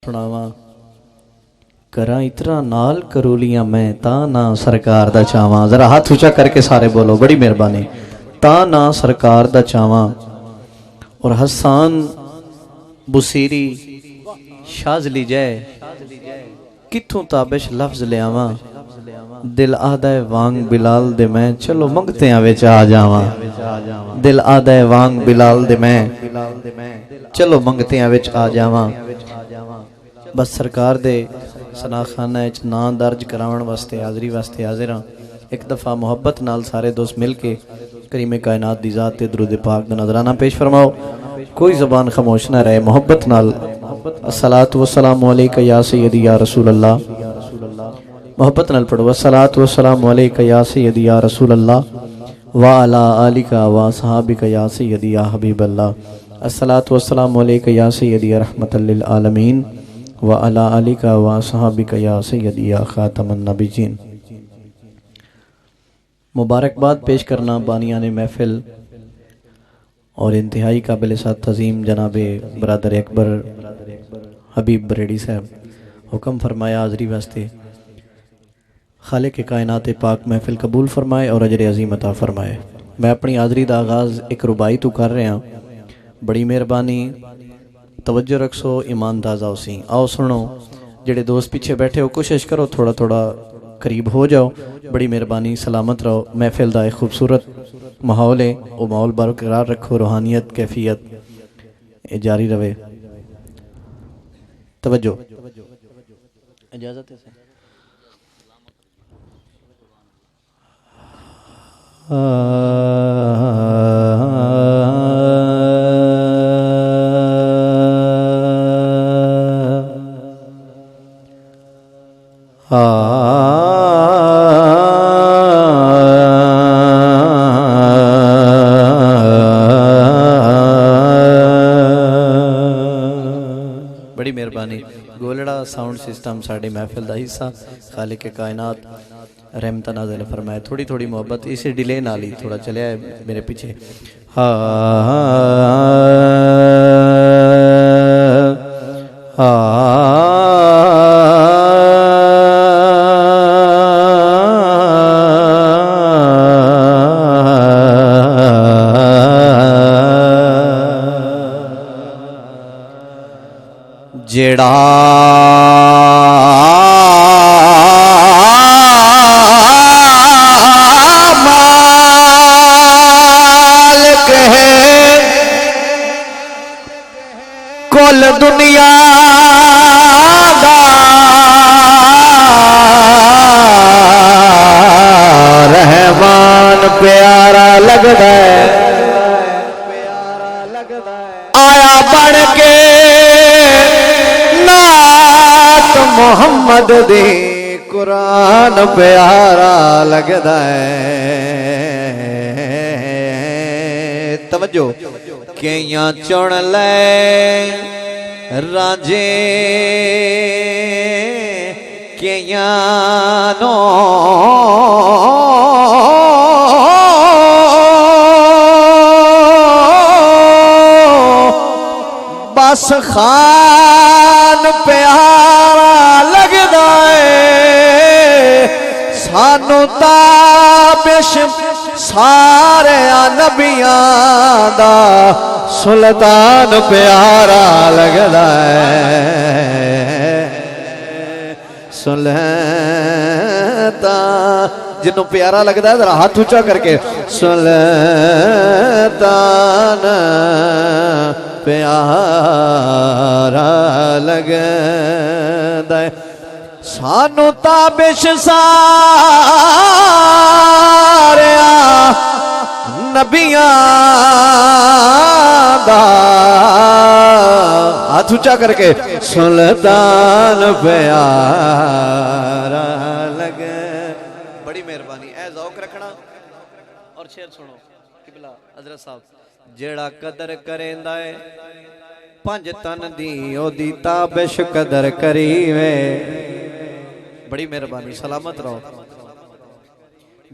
सुनावा करा इतरा नाल करोलियां मैं ता ना सरकार दा चावा। जरा हाथ ऊंचा करके सारे बोलो, बड़ी मेहरबानी। ता ना सरकार दा चावा। और हसान बुसीरी शाजली जय किथों ताबिश लफ्ज लियावा। दिल आदा वांग बिलाल दे मैं चलो मंगतियां विच आ जावा। दिल आदा वांग बिलाल दे मैं चलो मंगतियां विच आ जावा। बस सरकार दे सनाखाना ना दर्ज कराउण वास्ते हाज़री वास्ते हाज़िर हाँ। एक दफ़ा मुहब्बत नाल सारे दोस्त मिल के करीमे कायनात दी ज़ात ते दुरूद पाक दा नजराना पेश फरमाओ। कोई ज़बान खामोश ना रहे। मुहब्बत नाल अस्सलातु वस्सलामु अलैका या सय्यदी या रसूल अल्लाह। मोहब्बत नाल पढ़ो अस्सलातु वस्सलामु अलैका या सय्यदी या रसूल अल्लाह व अला आलिका व सहाबिका या सय्यदी या हबीब अल्लाह। अस्सलातु वस्सलामु अलैका या सय्यदी या रहमतल लिल आलमीन व अला आलिका व सहाबिका या सय्यदी या खातमन नबीयीन। मुबारकबाद पेश करना बानियान महफिल और इंतहाई काबिल साथ तज़ीम जनाबे बरदर अकबर हबीब बरेड़ी साहब हुक्म फरमाया हाज़री वास्ते। खालिक के कायनात पाक महफिल कबूल फरमाए और अजर अजीम अता फरमाए। मैं अपनी हाज़री का आगाज़ एक रुबाई तो कर रहा। बड़ी मेहरबानी तवज्जो रखो, ईमान ताज़ा उसी। आओ सुनो, जेड़े दोस्त पीछे बैठे हो कोशिश करो थोड़ा थोड़ा करीब हो जाओ। बड़ी मेहरबानी, सलामत रहो। महफिल का एक खूबसूरत माहौल है, वो माहौल बरकरार रखो। रूहानियत कैफियत जारी रहे। तवज्जो, इजाज़त है। बड़ी मेहरबानी। गोलड़ा साउंड सिस्टम साड़ी महफिल का हिस्सा। खालिक के कायनात रहमत नाज़िल फरमाए। थोड़ी थोड़ी मोहब्बत इसी डिले नाल ही थोड़ा चलिया है मेरे पीछे। जेड़ा कुल दुनिया दा रहमान प्यारा लगदा है। आया बन के नात मोहम्मद दी कुरान प्यारा लगदा है। तवज्जो, केइयां चुन ले राजे केइयां नो बस खान प्यारा लगदा है। सानू ताबिश सारे नबियां दा सुल्तान प्यारा लगदा है। सुल्तान जिन्हों प्यारा लगदा है जरा हाथ ऊंचा करके सुल्तान प्यारा लगदा है। सानू ताबिश सारे नबियां दा हाथ ऊंचा करके सुल्तान प्यारा लगे। बड़ी मेहरबानी, ए ज़ौक रखना। और शेर सुनो किबला हज़रत साहब। जेड़ा कदर करेंदा है पंज तन दी ओदी ताबिश कदर करीवे। बड़ी मेहरबानी, सलामत रहो।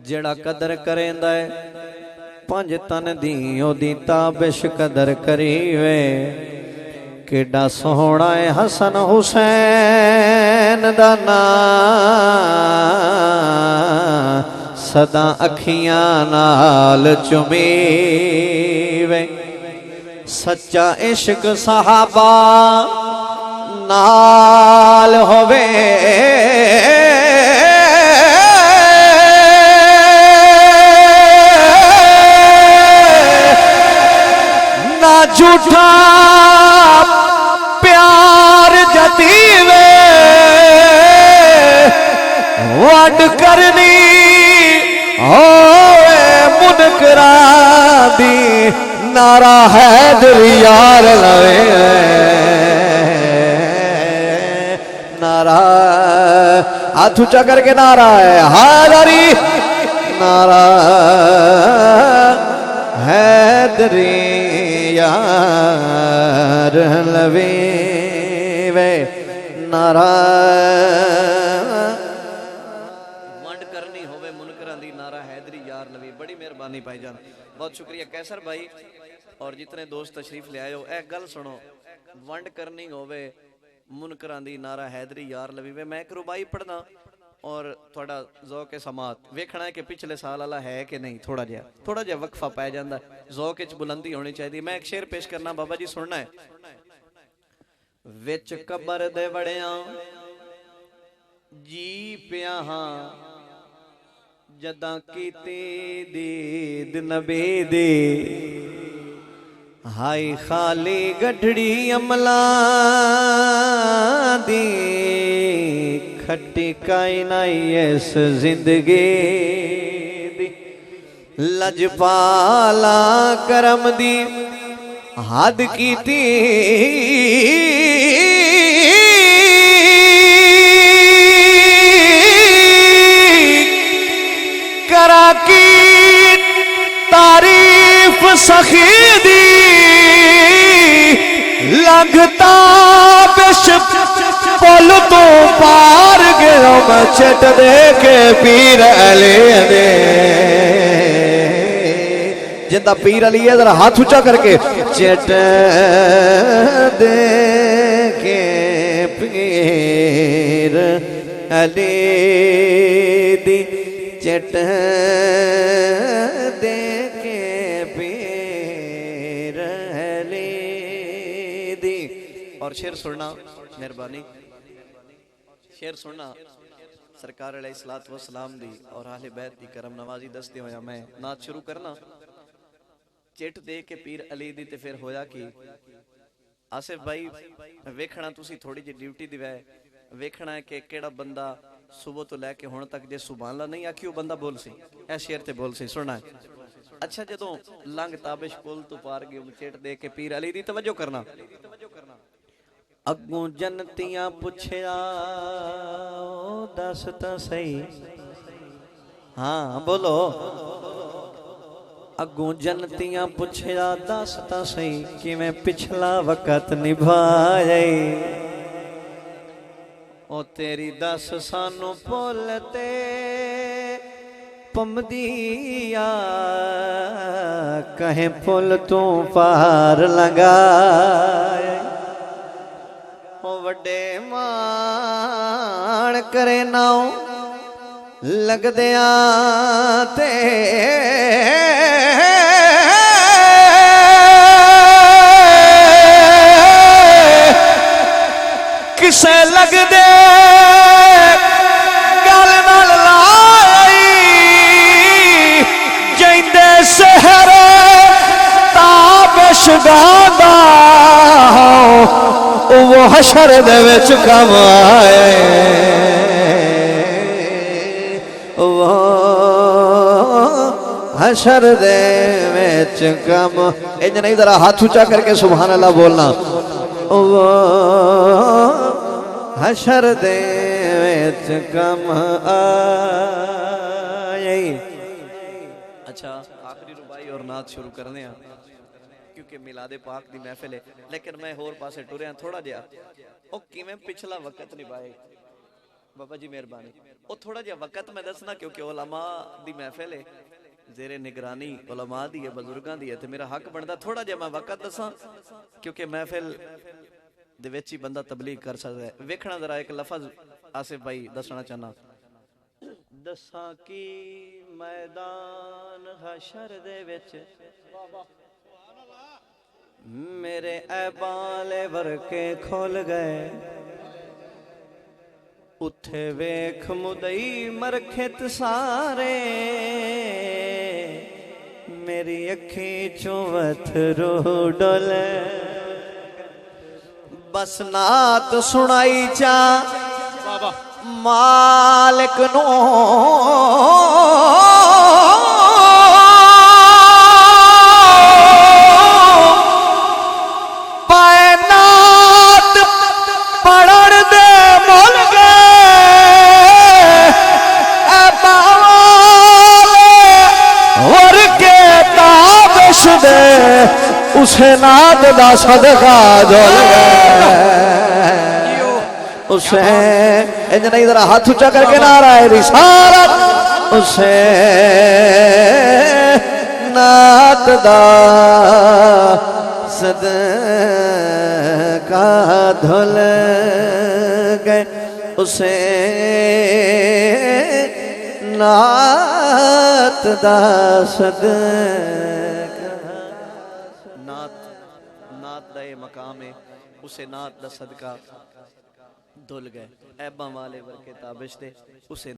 जेड़ा कदर करेंदा है पंज तन दी ओदी ताबिश कदर करीवे। केडा सोहना है हसन हुसैन दा नाम सदा अखियां नाल चुमीवे सच्चा इश्क सहाबा नाल होवे ना झूठा प्यार जतीवे वड करनी होवे मुनकरा दी नारा हैदर यार लवे नारा हाथ ऊंचा करके नारा है हैदरी नारा हैदरी यार लवे वे नारा वंड करनी होवे मुनकरां दी नारा हैदरी यार लवे। बड़ी मेहरबानी भाईजान, बहुत शुक्रिया कैसर भाई और जितने दोस्त तशरीफ ले आए हो। ए गल सुनो, वंड करनी होवे मुनकरां दी नारा हैदरी यार लवी वे। मैं एक रुबाई पढ़ना और थोड़ा ज़ौक़ समात वेखना है कि पिछले साल वाला है कि नहीं। थोड़ा जिहा वक्फा पै जाता, ज़ौक़ च बुलंदी होनी चाहिए। मैं एक शेर पेश करना, बाबा जी सुनना है। विच कबर दे वड़ियां जी पिया हां जदां कीती दीद नबी दी हाय खाली गठड़ी अमला दी खट्टी काई नाई इस जिंदगी दी लजपाला करम दी हद कीती करा की तारीफ सखी दी लगता बिश पुल तो पार गया मैं चट दे के पीर अली दे जिंदा पीर अली है जरा हाथ ऊंचा करके चट दे के पीर अली दी चट दे के पीर अली दी। और शेर सुनना मेहरबानी, शेर सुनना सरकार अलैहिस्सलातु वस्सलाम दी और अहले बैत दी करम नवाजी दसदे होया मैं नात शुरू करना। चिट दे के पीर अली दी ते फिर होया कि आसिफ भाई वेखना तुसी थोड़ी जी ड्यूटी दी वै वेखना है कि केड़ा बंदा सुबह तो लैके हुण तक जे सुभान अल्लाह नहीं आखी वो बंदा बोल सी ए शेर ते बोल सी सुनना है। अच्छा जदों लंघ ताबिश पुल तो पार गए चिट दे के पीर अली दी तवज्जो करना। अगों जनतियां पुछया दस तां सही हाँ बोलो अगों जनतियां पुछया दस तां सही किवें पिछला वक़्त निभाए ओ तेरी दस सानू पुल ते पमदिया कहें पुल तू पार लगाए ओ वड्डे मान करे नाउ लगदिया ते किसे लगदे गल नाल लाई जैंदे शहर ताबिश गांदा वो हशर दे विच कम आए वो हशर दे विच कम। इंज नहीं जरा हाथ ऊंचा करके सुभान अल्लाह बोलना। वो हशर दे विच कम आए। अच्छा आखिरी रुबाई और नात शुरू करने हैं क्योंकि मिलादे पाक दी महफिल है लेकिन मैं होर पासे टुरिया थोड़ा जिहा ओ किवें पिछला वक्त निभाए बाबा जी मेहरबानी ओ थोड़ा जिहा वक्त मैं दसना क्योंकि उलमा दी महफिल है जेरे निगरानी उलमा दी है बुजुर्गां दी है ते मेरा हक बनदा थोड़ा जिहा मैं वक्त दसां क्योंकि महफिल दे विच ही बंदा तबलीग कर सकता है। वेखना जरा एक लफज आसिफ भाई दसना चाहना, दसा की मैदान हशर दे विच मेरे ऐबाले वरके खोल गए, उथे वेख मुदई मरखित सारे, मेरी अखी चों वथरू डोले, बस नात सुनाई चा मालिक नो, पाए नात पढ़न दे मुल गए, वर के ताबिश दे उसे नात दा सदका जुल गए, उसे इंज नहीं जरा हाथ ऊंचा करके नारा है रिसालत, उसे नात दा सदका धुल गए, उसे नात दा सदका, नात नात दा ये मकाम है, उसे नात दा सदका धुल गए, ऐबा वाले वर्के ताबिश दे उसे